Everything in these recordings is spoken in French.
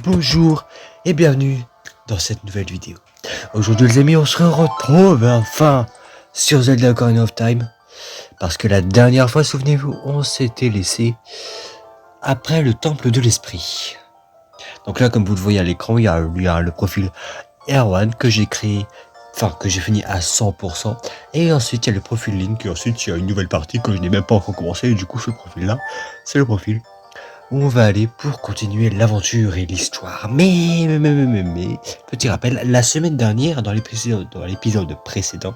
bonjour et bienvenue dans cette nouvelle vidéo. Aujourd'hui les amis, on se retrouve enfin sur Zelda Ocarina of Time. Parce que la dernière fois, souvenez-vous, on s'était laissé après le temple de l'esprit. Donc là, comme vous le voyez à l'écran, il y a le profil Erwan que j'ai créé, enfin que j'ai fini à 100%. Et ensuite il y a le profil Link, et ensuite il y a une nouvelle partie que je n'ai même pas encore commencé. Et du coup ce profil là, c'est le profil où on va aller pour continuer l'aventure et l'histoire. Mais, petit rappel, la semaine dernière, dans l'épisode précédent,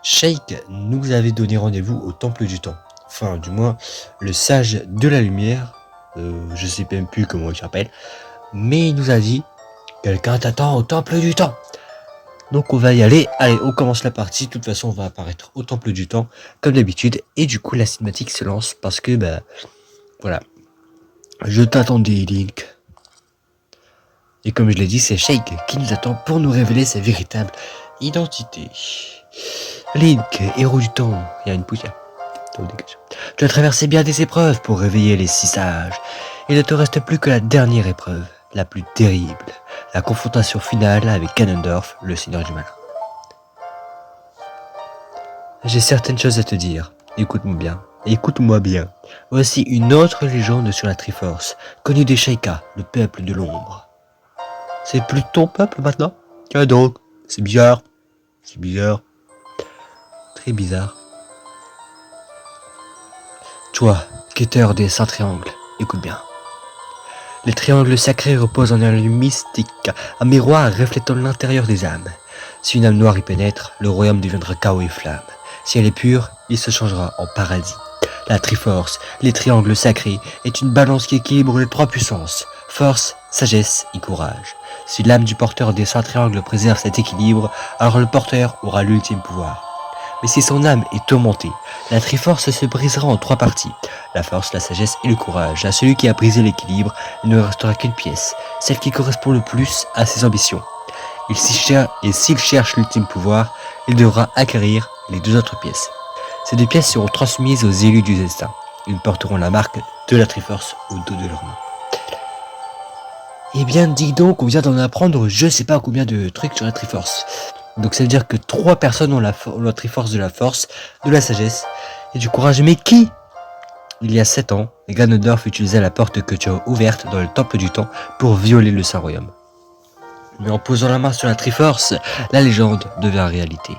Sheik nous avait donné rendez-vous au Temple du Temps. Enfin, du moins, le sage de la lumière, je sais même plus comment il s'appelle, mais il nous a dit « Quelqu'un t'attend au Temple du Temps !» Donc on va y aller. Allez, on commence la partie. De toute façon, on va apparaître au Temple du Temps, comme d'habitude. Et du coup, la cinématique se lance parce que, voilà. Je t'attendais, Link. Et comme je l'ai dit, c'est Sheik qui nous attend pour nous révéler sa véritable identité. Link, héros du temps, il y a une poussière. Tu as traversé bien des épreuves pour réveiller les 6 sages. Il ne te reste plus que la dernière épreuve, la plus terrible, la confrontation finale avec Ganondorf, le seigneur du malin. J'ai certaines choses à te dire, écoute-moi bien. Écoute-moi bien. Voici une autre légende sur la Triforce, connue des Sheikah, le peuple de l'ombre. C'est plus ton peuple maintenant? Tiens donc, c'est bizarre. C'est bizarre. Très bizarre. Toi, quêteur des 100 triangles, écoute bien. Les triangles sacrés reposent en un lieu mystique, un miroir reflétant l'intérieur des âmes. Si une âme noire y pénètre, le royaume deviendra chaos et flamme. Si elle est pure, il se changera en paradis. La Triforce, les triangles sacrés, est une balance qui équilibre les 3 puissances, force, sagesse et courage. Si l'âme du porteur des 100 triangles préserve cet équilibre, alors le porteur aura l'ultime pouvoir. Mais si son âme est tourmentée, la Triforce se brisera en 3 parties, la force, la sagesse et le courage. À celui qui a brisé l'équilibre, il ne restera qu'une pièce, celle qui correspond le plus à ses ambitions. Et s'il cherche l'ultime pouvoir, il devra acquérir les 2 autres pièces. Ces 2 pièces seront transmises aux élus du destin. Ils porteront la marque de la Triforce au dos de leurs mains. Eh bien, dis donc, on vient d'en apprendre je sais pas combien de trucs sur la Triforce. Donc ça veut dire que 3 personnes ont la Triforce de la force, de la sagesse et du courage. Mais qui? Il y a 7 ans, Ganondorf utilisait la porte que tu as ouverte dans le Temple du Temps pour violer le Saint-Royaume. Mais en posant la main sur la Triforce, la légende devient réalité.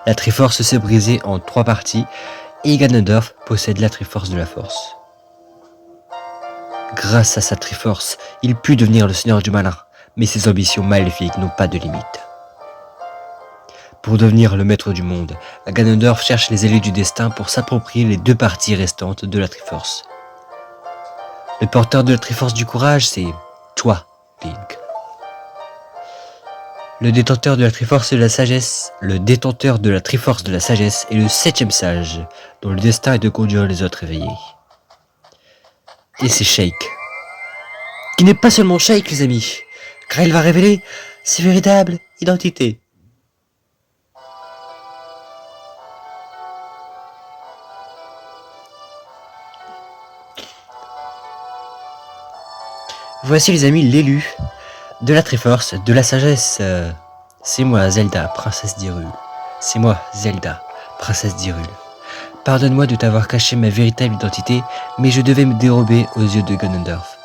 La Triforce s'est brisée en 3 parties et Ganondorf possède la Triforce de la Force. Grâce à sa Triforce, il put devenir le seigneur du malin, mais ses ambitions maléfiques n'ont pas de limite. Pour devenir le maître du monde, Ganondorf cherche les élus du destin pour s'approprier les 2 parties restantes de la Triforce. Le porteur de la Triforce du courage, c'est toi, Link. Le détenteur de la Triforce de la sagesse, est le 7e sage, dont le destin est de conduire les autres éveillés. Et c'est Sheik. Qui n'est pas seulement Sheik, les amis, car il va révéler ses véritables identités. Voici les amis l'élu de la Triforce, de la sagesse. C'est moi, Zelda, princesse d'Hyrule. C'est moi, Zelda, princesse d'Hyrule. Pardonne-moi de t'avoir caché ma véritable identité, mais je devais me dérober aux yeux de Ganondorf.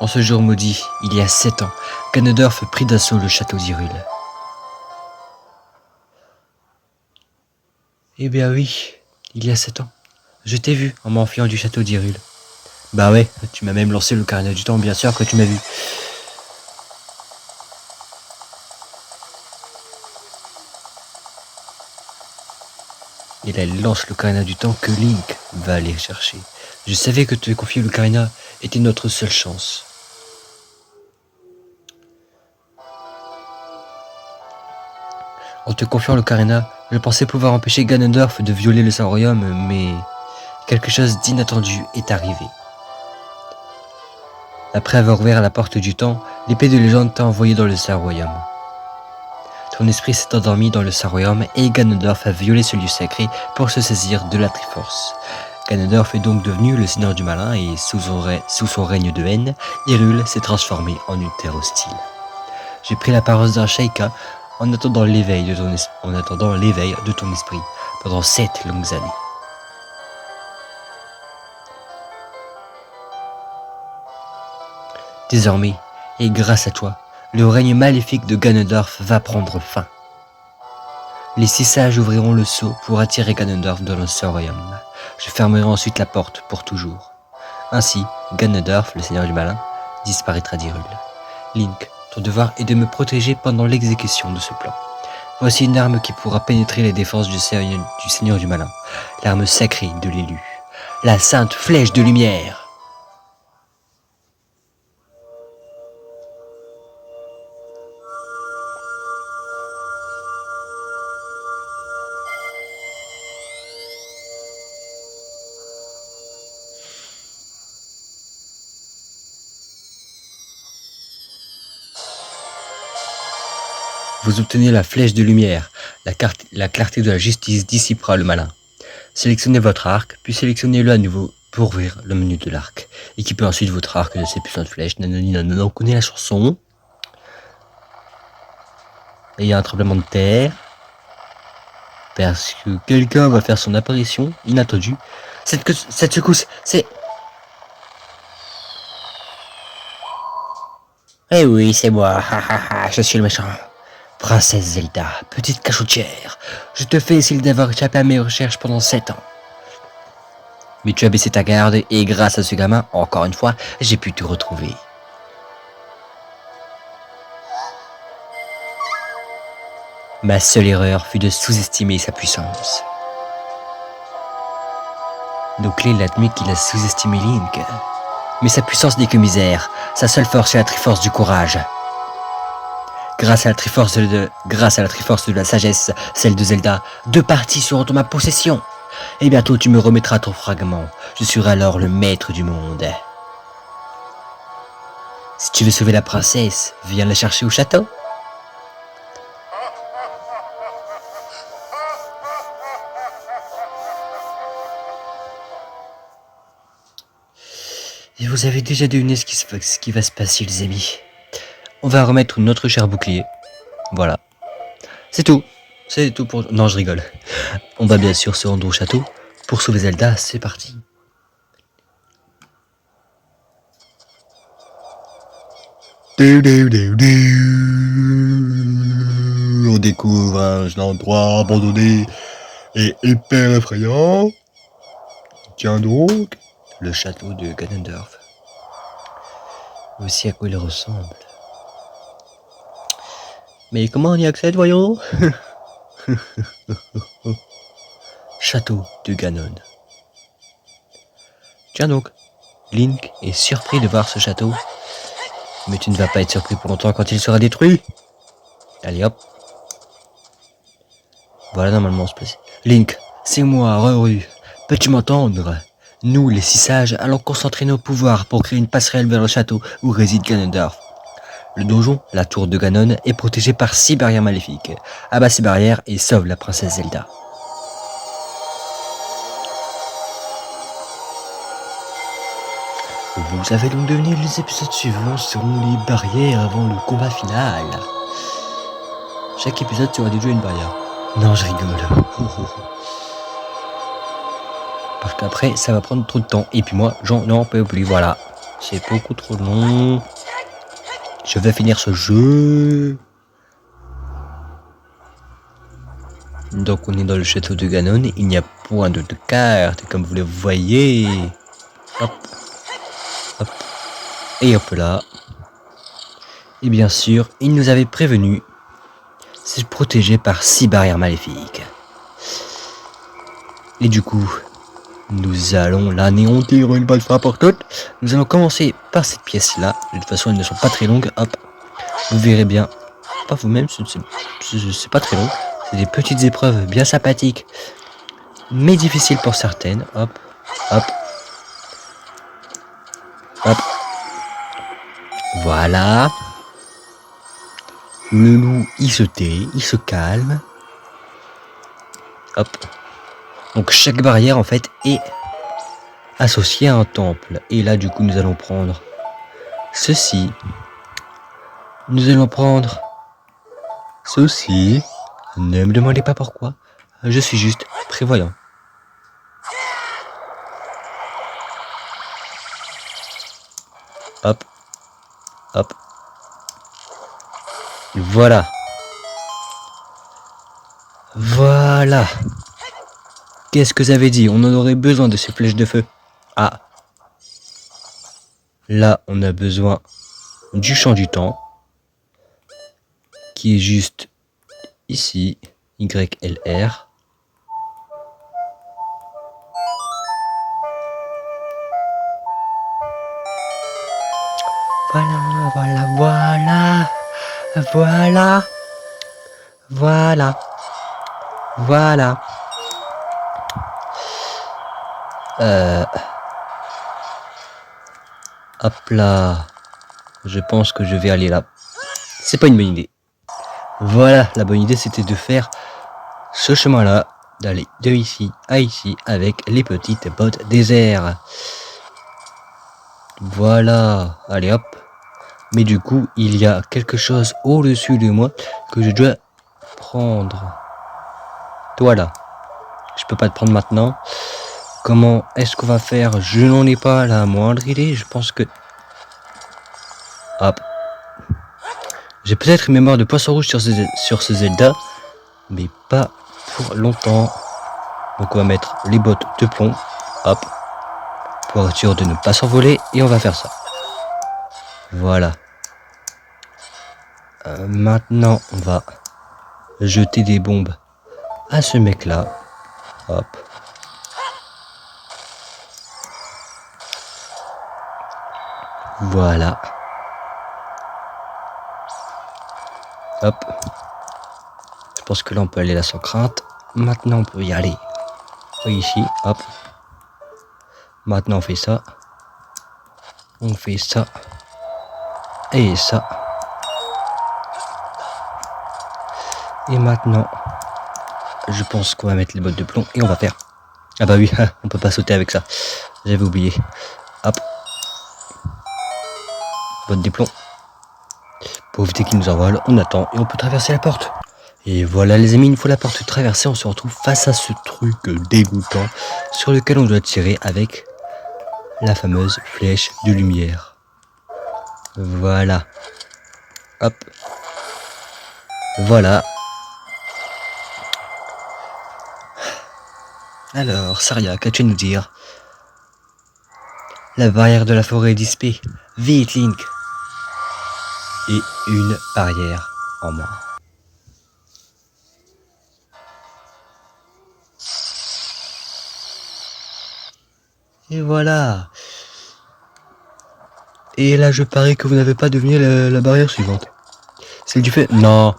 En ce jour maudit, il y a 7 ans, Ganondorf prit d'assaut le château d'Hyrule. Eh bien oui, il y a 7 ans. Je t'ai vu en m'enfuyant du château d'Hyrule. Bah ouais, tu m'as même lancé l'Ocarina du Temps, bien sûr que tu m'as vu. Et là, elle lance l'Ocarina du Temps que Link va aller chercher. Je savais que te confier l'Ocarina était notre seule chance. En te confiant l'Ocarina, je pensais pouvoir empêcher Ganondorf de violer le Saint-Royaume, mais quelque chose d'inattendu est arrivé. Après avoir ouvert la porte du temps, l'épée de légende t'a envoyé dans le Saint-Royaume. Ton esprit s'est endormi dans le Saint-Royaume et Ganondorf a violé ce lieu sacré pour se saisir de la Triforce. Ganondorf est donc devenu le seigneur du malin et sous son règne de haine, Hyrule s'est transformé en une terre hostile. J'ai pris la parole d'un Sheikah en attendant l'éveil de ton esprit pendant 7 longues années. Désormais, et grâce à toi, le règne maléfique de Ganondorf va prendre fin. Les 6 sages ouvriront le sceau pour attirer Ganondorf dans le royaume. Je fermerai ensuite la porte pour toujours. Ainsi, Ganondorf, le seigneur du malin, disparaîtra d'Hyrule. Link, ton devoir est de me protéger pendant l'exécution de ce plan. Voici une arme qui pourra pénétrer les défenses du seigneur du malin, l'arme sacrée de l'élu, la sainte flèche de lumière. Vous obtenez la flèche de lumière. La clarté de la justice dissipera le malin. Sélectionnez votre arc, puis sélectionnez-le à nouveau pour ouvrir le menu de l'arc. Équipez ensuite votre arc de ces puissantes flèches. Nanani nanana, on connaît la chanson. Et il y a un tremblement de terre. Parce que quelqu'un va faire son apparition inattendue. Cette secousse, c'est... Eh oui, c'est moi, je suis le méchant. Princesse Zelda, petite cachotière, je te félicite d'avoir échappé à mes recherches pendant 7 ans. Mais tu as baissé ta garde et grâce à ce gamin, encore une fois, j'ai pu te retrouver. Ma seule erreur fut de sous-estimer sa puissance. Donc là, il admet qu'il a sous-estimé Link. Mais sa puissance n'est que misère, sa seule force est la Triforce du courage. Grâce à la Triforce de la sagesse, celle de Zelda, 2 parties seront en ma possession. Et bientôt tu me remettras ton fragment. Je serai alors le maître du monde. Si tu veux sauver la princesse, viens la chercher au château. Et vous avez déjà deviné ce qui va se passer, les amis. On va remettre notre cher bouclier. Voilà. C'est tout. C'est tout pour... Non, je rigole. On va bien sûr se rendre au château pour sauver Zelda. C'est parti. On découvre un endroit abandonné et hyper effrayant. Tiens donc, le château de Ganondorf. Voici à quoi il ressemble. Mais comment on y accède, voyons? Château de Ganon. Tiens donc, Link est surpris de voir ce château. Mais tu ne vas pas être surpris pour longtemps quand il sera détruit. Allez hop. Voilà normalement on se place. Link, c'est moi, Ruru. Peux-tu m'entendre? Nous, les 6 sages, allons concentrer nos pouvoirs pour créer une passerelle vers le château où réside Ganondorf. Le donjon, la tour de Ganon, est protégé par 6 barrières maléfiques. Abat ces barrières et sauve la princesse Zelda. Vous avez donc deviné, les épisodes suivants seront les barrières avant le combat final. Chaque épisode sera dédié à une barrière. Non, je rigole. Parce qu'après, ça va prendre trop de temps. Et puis moi, j'en peux plus, voilà. C'est beaucoup trop long. Je vais finir ce jeu. Donc on est dans le château de Ganon. Il n'y a point de carte, comme vous le voyez. Hop. Hop. Et hop là. Et bien sûr, il nous avait prévenu. C'est protégé par 6 barrières maléfiques. Et du coup, nous allons l'anéantir une bonne fois pour toutes. Nous allons commencer par cette pièce-là. De toute façon, elles ne sont pas très longues. Hop. Vous verrez bien. Pas vous-même, c'est pas très long. C'est des petites épreuves bien sympathiques. Mais difficiles pour certaines. Hop. Hop. Hop. Voilà. Le loup, il se tait, il se calme. Hop. Donc chaque barrière en fait est associé à un temple. Et là, du coup, nous allons prendre ceci. Nous allons prendre ceci. Ne me demandez pas pourquoi. Je suis juste prévoyant. Hop. Hop. Voilà. Voilà. Qu'est-ce que j'avais dit? On en aurait besoin de ces flèches de feu. Ah. Là, on a besoin du champ du temps. Qui est juste ici. YLR. Voilà, voilà, voilà. Voilà. Voilà. Voilà. Hop là. Je pense que je vais aller là. C'est pas une bonne idée. Voilà, la bonne idée c'était de faire ce chemin-là, d'aller de ici à ici avec les petites bottes désert. Voilà, allez hop. Mais du coup, il y a quelque chose au-dessus de moi que je dois prendre. Toi là, je peux pas te prendre maintenant. Comment est-ce qu'on va faire? Je n'en ai pas la moindre idée. Je pense que... Hop. J'ai peut-être une mémoire de poisson rouge sur ce Zelda, mais pas pour longtemps. Donc on va mettre les bottes de plomb. Hop. Pour être sûr de ne pas s'envoler. Et on va faire ça. Voilà. Maintenant, on va jeter des bombes à ce mec-là. Hop. Voilà. Hop. Je pense que là, on peut aller là sans crainte. Maintenant, on peut y aller. Ici, hop. Maintenant, on fait ça. On fait ça. Et ça. Et maintenant, je pense qu'on va mettre les bottes de plomb et on va faire... Ah bah oui, on peut pas sauter avec ça. J'avais oublié. Hop. Bottes de plomb. Pour éviter qu'ils nous envolent, on attend et on peut traverser la porte. Et voilà les amis, une fois la porte traversée, on se retrouve face à ce truc dégoûtant sur lequel on doit tirer avec la fameuse flèche de lumière. Voilà. Hop. Voilà. Alors, Saria, qu'as-tu à nous dire? La barrière de la forêt est dissipée. Vite, Link. Et une barrière en moins. Et voilà. Et là, je parie que vous n'avez pas deviné la barrière suivante. Celle du feu? Non.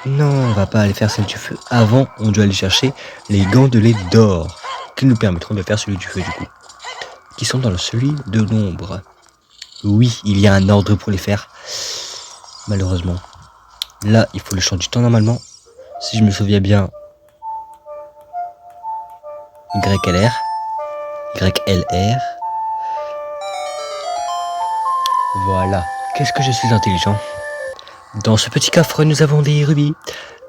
Non, on va pas aller faire celle du feu. Avant, on doit aller chercher les gandelets d'or. Qui nous permettront de faire celui du feu, du coup. Qui sont dans celui de l'ombre. Oui, il y a un ordre pour les faire. Malheureusement. Là, il faut le champ du temps normalement. Si je me souviens bien. YLR. YLR. Voilà. Qu'est-ce que je suis intelligent. Dans ce petit coffre, nous avons des rubis.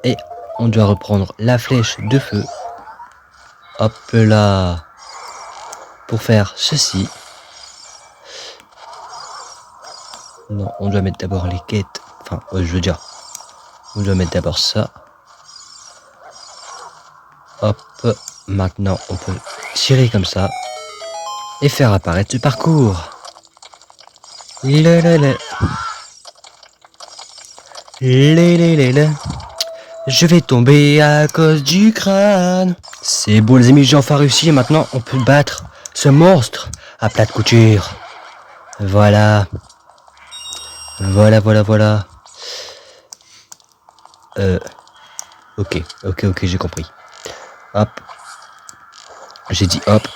Et on doit reprendre la flèche de feu. Hop là. Pour faire ceci. Non, on doit mettre d'abord les quêtes. Enfin, je veux dire. On doit mettre d'abord ça. Hop. Maintenant, on peut tirer comme ça. Et faire apparaître ce parcours. Le. Je vais tomber à cause du crâne. C'est beau les amis, j'ai enfin réussi. Et maintenant, on peut battre ce monstre à plat de couture. Voilà. Voilà. Ok, j'ai compris. Hop. J'ai dit hop.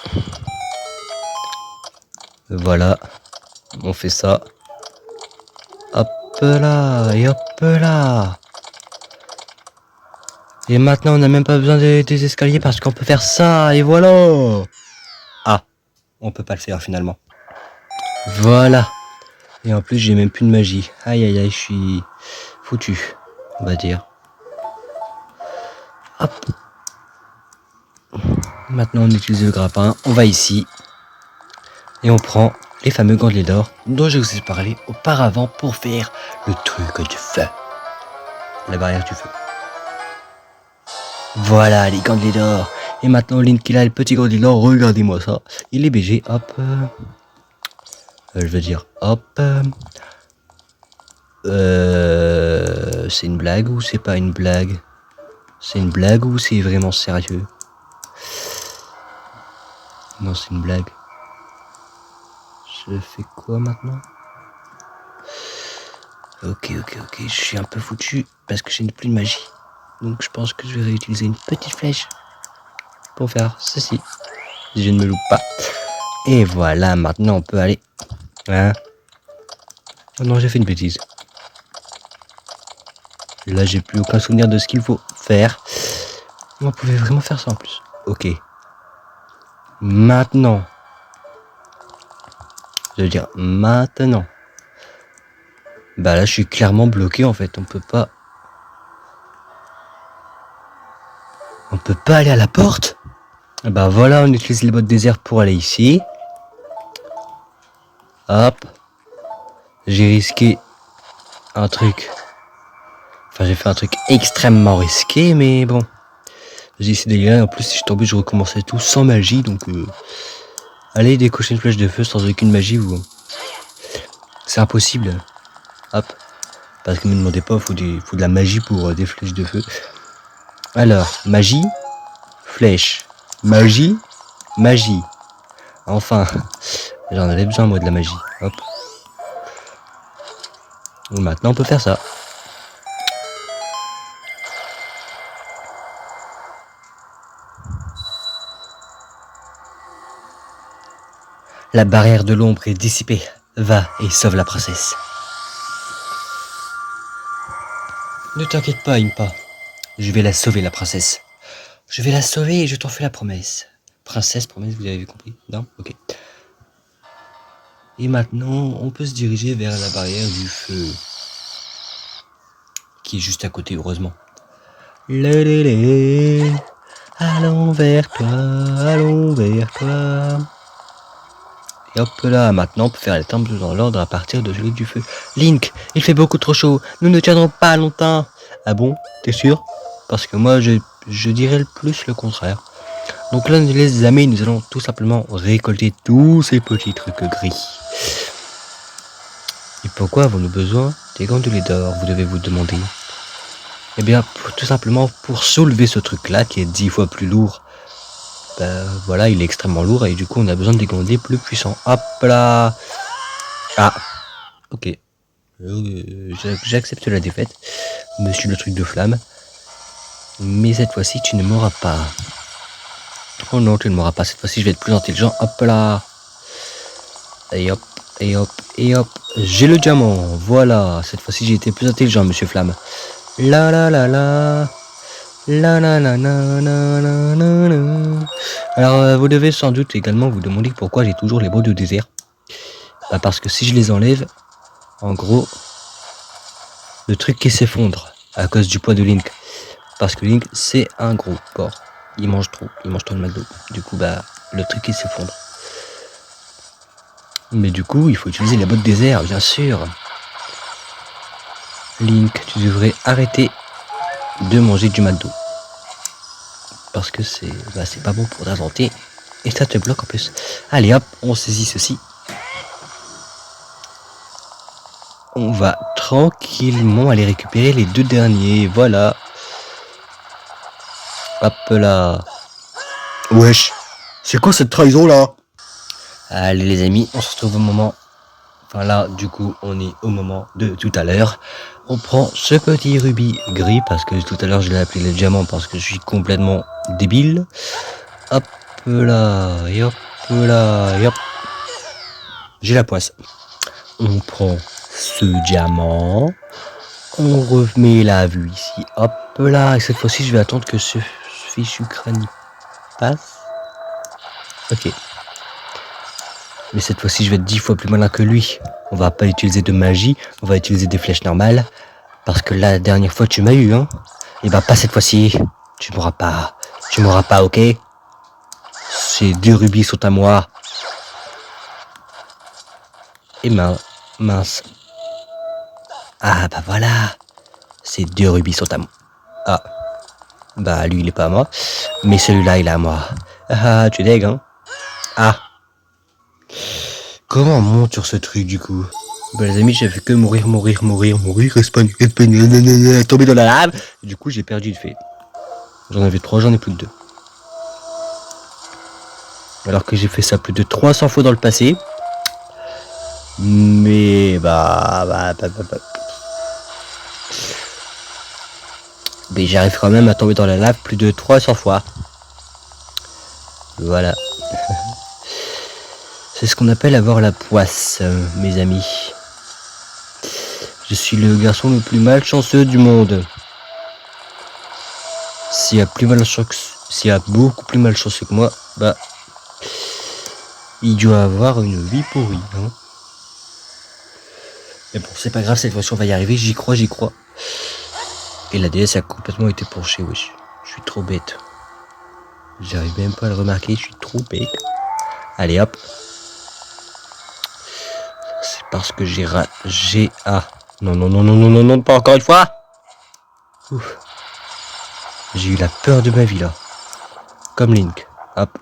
Voilà. On fait ça. Hop là, et hop là. Et maintenant, on n'a même pas besoin des escaliers parce qu'on peut faire ça, et voilà. Ah, on peut pas le faire finalement. Voilà. Et en plus, j'ai même plus de magie. Aïe aïe aïe, je suis foutu, on va dire. Hop. Maintenant, on utilise le grappin. On va ici. Et on prend les fameux gantelets d'or dont je vous ai parlé auparavant pour faire le truc du feu. La barrière du feu. Voilà, les gantelets d'or. Et maintenant, Link, il a le petit gantelet d'or. Regardez-moi ça. Il est BG. Hop. Je veux dire, hop. C'est une blague ou c'est pas une blague? C'est une blague ou c'est vraiment sérieux? Non, c'est une blague. Je fais quoi maintenant? Ok, je suis un peu foutu parce que j'ai plus de magie. Donc je pense que je vais réutiliser une petite flèche pour faire ceci. Si je ne me loupe pas. Et voilà, maintenant on peut aller. Hein? Oh non, j'ai fait une bêtise. Là, j'ai plus aucun souvenir de ce qu'il faut faire. On pouvait vraiment faire ça en plus. Ok. Maintenant. Je veux dire, maintenant. Bah là, je suis clairement bloqué en fait. On peut pas aller à la porte. Bah voilà, on utilise les bottes désert pour aller ici. Hop. J'ai risqué un truc. Enfin, j'ai fait un truc extrêmement risqué, mais bon. J'ai essayé d'y aller. En plus, si je tombais, je recommençais tout sans magie. Donc, aller décocher une flèche de feu sans aucune magie, c'est impossible. Hop. Parce que ne me demandez pas, il faut de la magie pour des flèches de feu. Alors, magie, flèche, magie, magie. Enfin, j'en avais besoin moi de la magie. Hop. Donc maintenant on peut faire ça. La barrière de l'ombre est dissipée. Va et sauve la princesse. Ne t'inquiète pas, Impa. Je vais la sauver, la princesse. Je vais la sauver et je t'en fais la promesse. Princesse, promesse, vous avez compris? Non? Ok. Et maintenant, on peut se diriger vers la barrière du feu. Qui est juste à côté, heureusement. Allons vers toi, allons vers toi. Et hop là, maintenant on peut faire les temples dans l'ordre à partir de celui du feu. Link, il fait beaucoup trop chaud, nous ne tiendrons pas longtemps. Ah bon, t'es sûr? Parce que moi je dirais le plus le contraire. Donc là les amis, nous allons tout simplement récolter tous ces petits trucs gris. Et pourquoi avons-nous besoin des gantelets d'or, vous devez vous demander? Eh bien, tout simplement pour soulever ce truc là qui est 10 fois plus lourd. Voilà, il est extrêmement lourd et du coup on a besoin de des gantelets plus puissants. Hop là. Ah, ok. J'accepte la défaite, monsieur le truc de flamme. Mais cette fois-ci tu ne m'auras pas. Oh non, tu ne m'auras pas. Cette fois-ci je vais être plus intelligent. Hop là. Et hop, et hop, et hop. J'ai le diamant. Voilà, cette fois-ci j'ai été plus intelligent, monsieur Flamme. La la la la. La la la la la la la la. Alors vous devez sans doute également vous demander pourquoi j'ai toujours les bottes de désert. Bah parce que si je les enlève, en gros, le truc qui s'effondre à cause du poids de Link. Parce que Link c'est un gros porc. Il mange trop de McDo. Du coup bah le truc qui s'effondre. Mais du coup il faut utiliser les bottes désert bien sûr. Link, tu devrais arrêter de manger du McDo. Parce que c'est pas bon pour ta santé. Et ça te bloque en plus. Allez hop, on saisit ceci. On va tranquillement aller récupérer les deux derniers. Voilà. Hop là. Wesh, c'est quoi cette trahison là? Allez les amis, on se retrouve au moment. Enfin là, du coup, on est au moment de tout à l'heure. On prend ce petit rubis gris parce que tout à l'heure je l'ai appelé le diamant parce que je suis complètement débile. Hop là, et hop là, et hop. J'ai la poisse. On prend ce diamant. On remet la vue ici. Hop là, et cette fois-ci je vais attendre que ce fichu crâne passe. Ok. Mais cette fois-ci, je vais être 10 fois plus malin que lui. On va pas utiliser de magie, on va utiliser des flèches normales. Parce que la dernière fois, tu m'as eu, hein. Et bah, pas cette fois-ci. Tu m'auras pas. Tu m'auras pas, ok? Ces 2 rubis sont à moi. Et mince. Ah, bah voilà. Ces 2 rubis sont à moi. Ah. Bah, lui, il est pas à moi. Mais celui-là, il est à moi. Ah, tu dég, hein? Ah. Comment on monte sur ce truc, du coup? Bah, les amis, j'ai fait que mourir, respawn, tomber dans la lave. Et du coup, j'ai perdu de fait. J'en avais 3, j'en ai plus que 2. Alors que j'ai fait ça plus de 300 fois dans le passé. Mais mais j'arrive quand même à tomber dans la lave plus de 300 fois. Voilà. C'est ce qu'on appelle avoir la poisse, mes amis. Je suis le garçon le plus malchanceux du monde. S'il y a beaucoup plus malchanceux que moi, bah, il doit avoir une vie pourrie, hein. Mais bon, c'est pas grave, cette fois-ci on va y arriver, j'y crois. Et la DS a complètement été penchée, wesh. Je suis trop bête. J'arrive même pas à le remarquer, je suis trop bête. Allez hop. C'est parce que j'ai non, pas encore une fois. Ouf. J'ai eu la peur de ma vie là. Comme Link. Hop.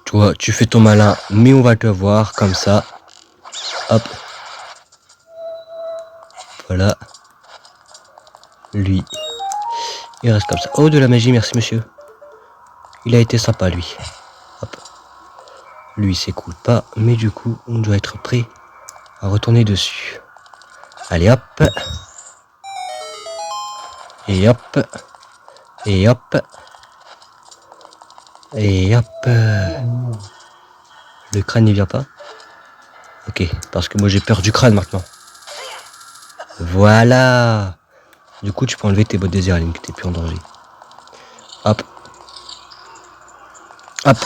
Toi, tu fais ton malin, mais on va te voir comme ça. Hop. Voilà. Lui. Il reste comme ça. Oh, de la magie, merci monsieur. Il a été sympa, lui. Hop. Lui, s'écoule pas, mais du coup, on doit être prêt à retourner dessus. Allez, hop. Et hop. Et hop. Et hop. Le crâne n'y vient pas. Ok, parce que moi j'ai peur du crâne maintenant. Voilà. Du coup, tu peux enlever tes bottes désert, Link, t'es plus en danger. Hop. Hop.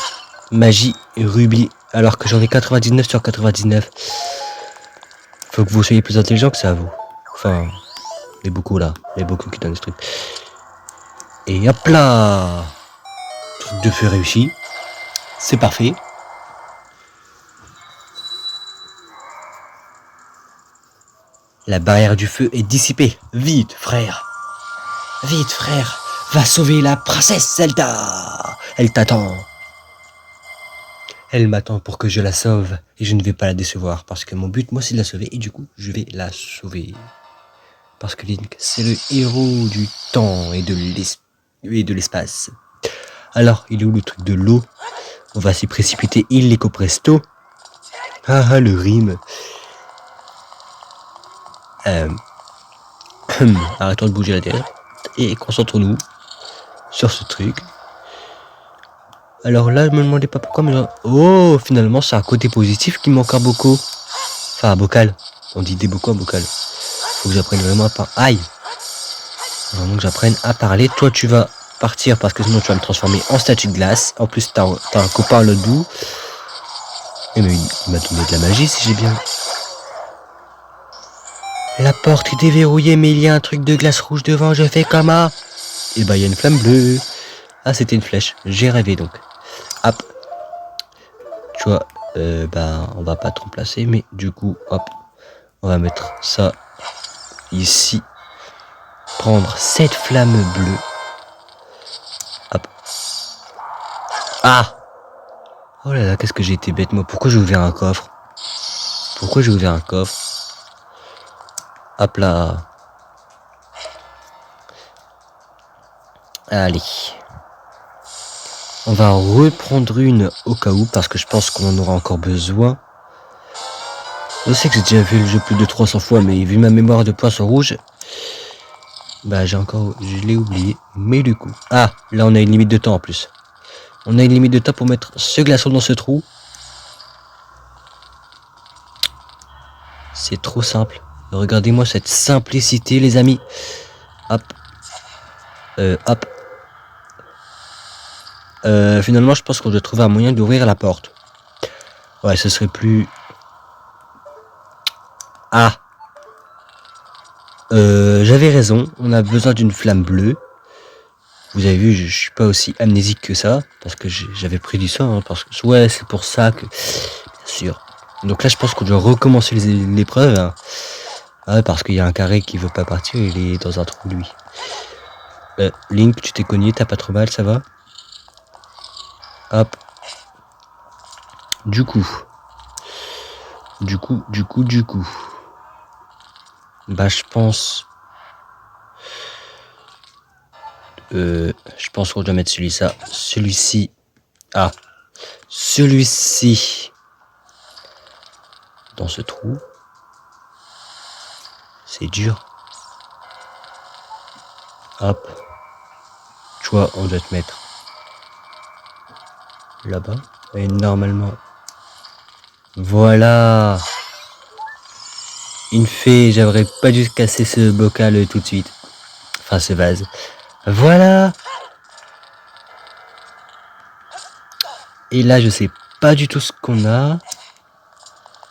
Magie, rubis. Alors que j'en ai 99 sur 99. Faut que vous soyez plus intelligent que ça, vous. Enfin, les beaucoup là. Les beaucoup qui donnent ce truc. Et hop là. Truc de feu réussi. C'est parfait. La barrière du feu est dissipée. Vite, frère. Vite, frère. Va sauver la princesse Zelda. Elle t'attend. Elle m'attend pour que je la sauve. Et je ne vais pas la décevoir. Parce que mon but, moi, c'est de la sauver. Et du coup, je vais la sauver. Parce que Link, c'est le héros du temps et de l'espace. Alors, il est où le truc de l'eau? On va s'y précipiter illico presto. Ah, le rime. Arrêtons de bouger la tête et concentrons-nous sur ce truc. Alors là, je me demandais pas pourquoi, mais oh, finalement, c'est un côté positif qui manque un bocal. Enfin, un bocal. On dit des bocaux, un bocal. Faut que j'apprenne vraiment à parler. Aïe. Vraiment que j'apprenne à parler. Toi, tu vas partir parce que sinon, tu vas me transformer en statue de glace. En plus, t'as un copain le doux. Et mais il m'a donné de la magie, si j'ai bien. La porte est déverrouillée, mais il y a un truc de glace rouge devant, je fais comment? Et bah il y a une flamme bleue. Ah, c'était une flèche, j'ai rêvé donc. Hop. Tu vois, on va pas trop placer, mais du coup, hop, on va mettre ça ici. Prendre cette flamme bleue. Hop. Ah! Oh là là, qu'est-ce que j'ai été bête moi. Pourquoi j'ai ouvert un coffre? Pourquoi j'ai ouvert un coffre? Hop là. Allez. On va reprendre une au cas où, parce que je pense qu'on en aura encore besoin. Je sais que j'ai déjà vu le jeu plus de 300 fois, mais vu ma mémoire de poisson rouge, bah je l'ai oublié. Mais du coup, ah, là on a une limite de temps en plus. On a une limite de temps pour mettre ce glaçon dans ce trou. C'est trop simple. Regardez-moi cette simplicité, les amis. Hop. Hop. Finalement, je pense qu'on doit trouver un moyen d'ouvrir la porte. Ouais, ce serait plus... Ah, j'avais raison, on a besoin d'une flamme bleue. Vous avez vu, je suis pas aussi amnésique que ça, parce que j'avais pris du sang, hein, parce que... Ouais, c'est pour ça que... Bien sûr. Donc là, je pense qu'on doit recommencer l'épreuve. Hein. Ah, parce qu'il y a un carré qui veut pas partir, il est dans un trou, lui. Link, tu t'es cogné, t'as pas trop mal, ça va? Hop. Du coup. Bah, je pense qu'on doit mettre celui-ci. Ah. Celui-ci. Dans ce trou. C'est dur. Hop. Tu vois, on doit te mettre là-bas. Et normalement... Voilà. Une fée, j'aurais pas dû casser ce bocal tout de suite. Enfin, ce vase. Voilà. Et là, je sais pas du tout ce qu'on a.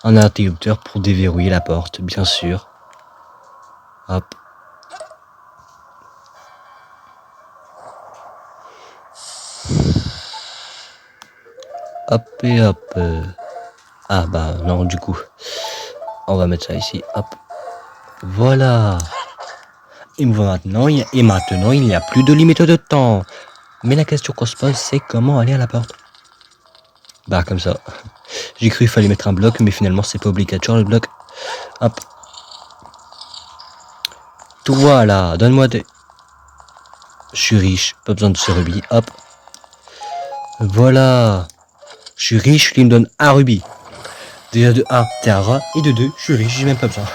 Un interrupteur pour déverrouiller la porte, bien sûr. Hop. Hop et hop. Ah bah non, du coup. On va mettre ça ici. Hop. Voilà. Et maintenant, il n'y a plus de limite de temps. Mais la question qu'on se pose, c'est comment aller à la porte. Bah comme ça. J'ai cru qu'il fallait mettre un bloc, mais finalement c'est pas obligatoire le bloc. Hop. Voilà, donne-moi des... Je suis riche, pas besoin de ce rubis. Hop. Voilà. Je suis riche, il me donne un rubis. Déjà de 1, t'es un rat. Et de 2, je suis riche, j'ai même pas besoin.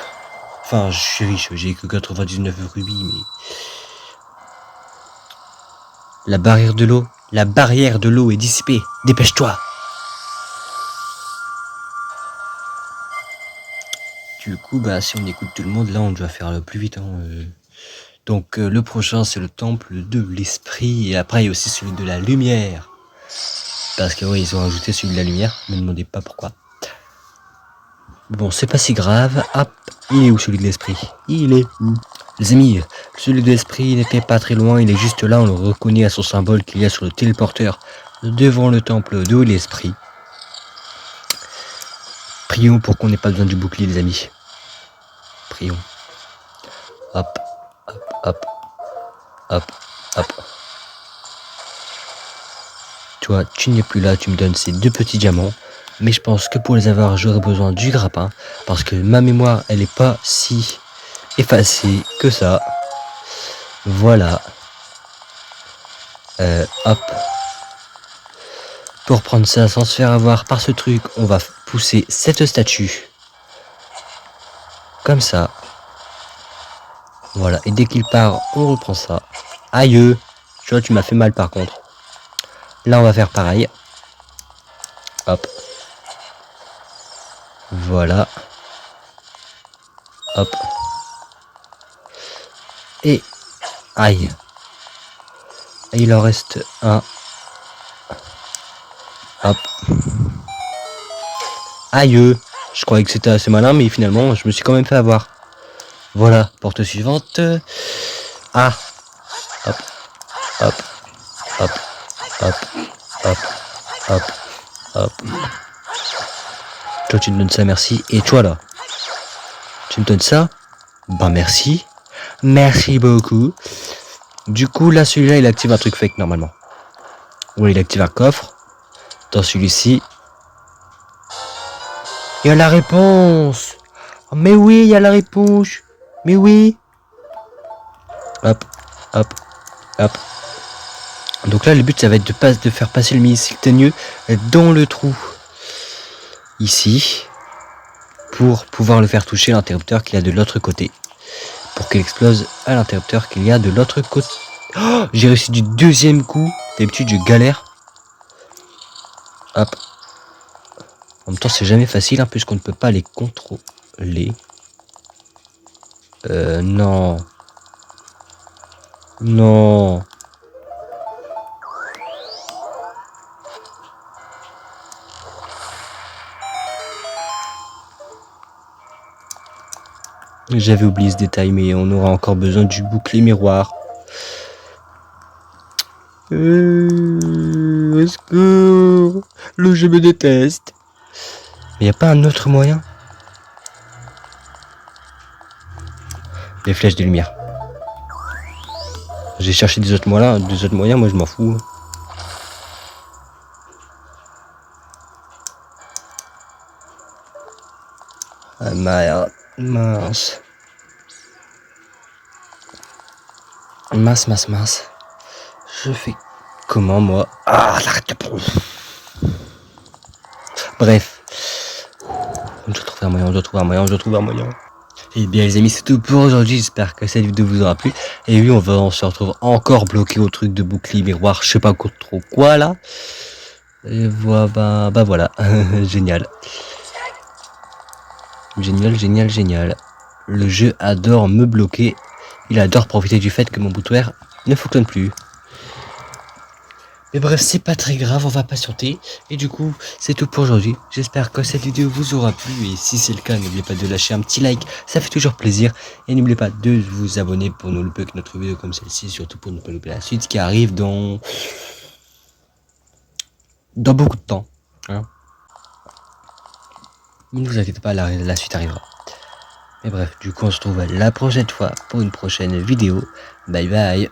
Enfin, je suis riche, j'ai que 99 rubis, mais... La barrière de l'eau est dissipée. Dépêche-toi. Du coup, bah, si on écoute tout le monde, là, on doit faire le plus vite. Hein, Donc, le prochain, c'est le temple de l'esprit. Et après, il y a aussi celui de la lumière. Parce que, oui, ils ont ajouté celui de la lumière. Ne me demandez pas pourquoi. Bon, c'est pas si grave. Hop, il est où celui de l'esprit? Il est où? Les amis, celui de l'esprit n'était pas très loin. Il est juste là. On le reconnaît à son symbole qu'il y a sur le téléporteur devant le temple de l'esprit. Prions pour qu'on n'ait pas besoin du bouclier, les amis. Prions. Hop, hop, hop, hop, hop. Toi, tu n'es plus là, tu me donnes ces 2 petits diamants. Mais je pense que pour les avoir, j'aurai besoin du grappin. Parce que ma mémoire, elle est pas si effacée que ça. Voilà. Hop. Pour prendre ça sans se faire avoir par ce truc, on va pousser cette statue. Comme ça. Voilà. Et dès qu'il part, on reprend ça. Aïe. Tu vois, tu m'as fait mal par contre. Là, on va faire pareil. Hop. Voilà. Hop. Et... Aïe. Et il en reste un. Hop. Aïe. Je croyais que c'était assez malin, mais finalement, je me suis quand même fait avoir. Voilà. Porte suivante. Ah. Hop. Hop. Hop. Hop. Hop. Hop. Hop. Toi, tu me donnes ça, merci. Et toi, là, tu me donnes ça? Ben, merci. Merci beaucoup. Du coup, là, celui-là, il active un truc fake, normalement. Oui, il active un coffre. Dans celui-ci, il y a la réponse. Oh, mais oui, il y a la réponse. Mais oui. Hop, hop, hop. Donc là, le but, ça va être de faire passer le mini-cyctanieux dans le trou. Ici. Pour pouvoir le faire toucher l'interrupteur qu'il y a de l'autre côté. Pour qu'il explose à l'interrupteur qu'il y a de l'autre côté. Oh, j'ai réussi du 2e coup. D'habitude, je galère. Hop. En même temps, c'est jamais facile, hein, puisqu'on ne peut pas les contrôler. Non. Non. J'avais oublié ce détail, mais on aura encore besoin du bouclier miroir. Au secours, le jeu me déteste. Mais y a pas un autre moyen? Les flèches de lumière. J'ai cherché des autres moyens, moi je m'en fous. Ah merde, mince. Mince. Je fais comment moi? Ah, arrête de prendre. Bref. On doit trouver un moyen. Et bien les amis, c'est tout pour aujourd'hui, j'espère que cette vidéo vous aura plu. Et oui, on se retrouve encore bloqué au truc de bouclier miroir, je sais pas trop quoi là. Et voilà, bah voilà, génial. Génial. Le jeu adore me bloquer, il adore profiter du fait que mon boutoir ne fonctionne plus. Mais bref, c'est pas très grave, on va patienter. Et du coup, c'est tout pour aujourd'hui. J'espère que cette vidéo vous aura plu. Et si c'est le cas, n'oubliez pas de lâcher un petit like, ça fait toujours plaisir. Et n'oubliez pas de vous abonner pour ne louper que notre vidéo comme celle-ci. Surtout pour ne pas louper la suite qui arrive dans beaucoup de temps. Hein. Mais ne vous inquiétez pas, la suite arrivera. Mais bref, du coup, on se retrouve la prochaine fois pour une prochaine vidéo. Bye bye.